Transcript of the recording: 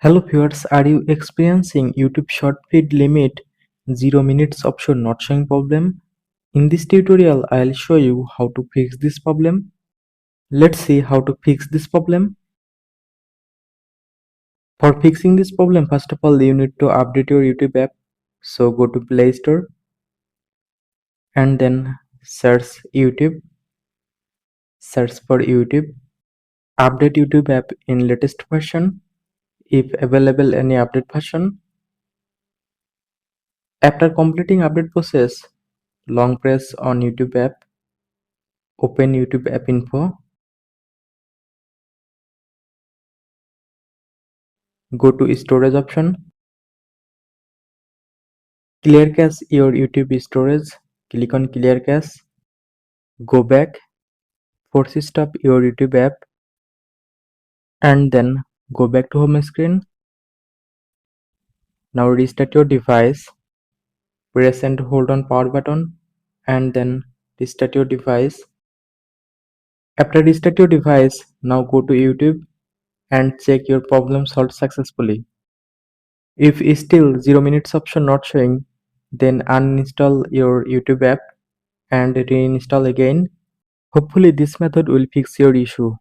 Hello viewers, are you experiencing YouTube short feed limit 0 minutes option not showing problem? In this tutorial, I'll show you how to fix this problem. Let's see how to fix this problem. For fixing this problem, first of all, you need to update your YouTube app. So go to Play Store and then search YouTube. Search for YouTube. Update YouTube app in latest version. If available any update version. After completing update process, long press on YouTube app. Open YouTube app info. Go to storage option. Clear cache your YouTube storage. Click on clear cache. Go back. Force stop your YouTube app. And then go back to home screen. Now restart your device. Press and hold on power button. And then restart your device. After restart your device, now go to YouTube and check your problem solved successfully. If still 0 minutes option not showing, then uninstall your YouTube app and reinstall again. Hopefully this method will fix your issue.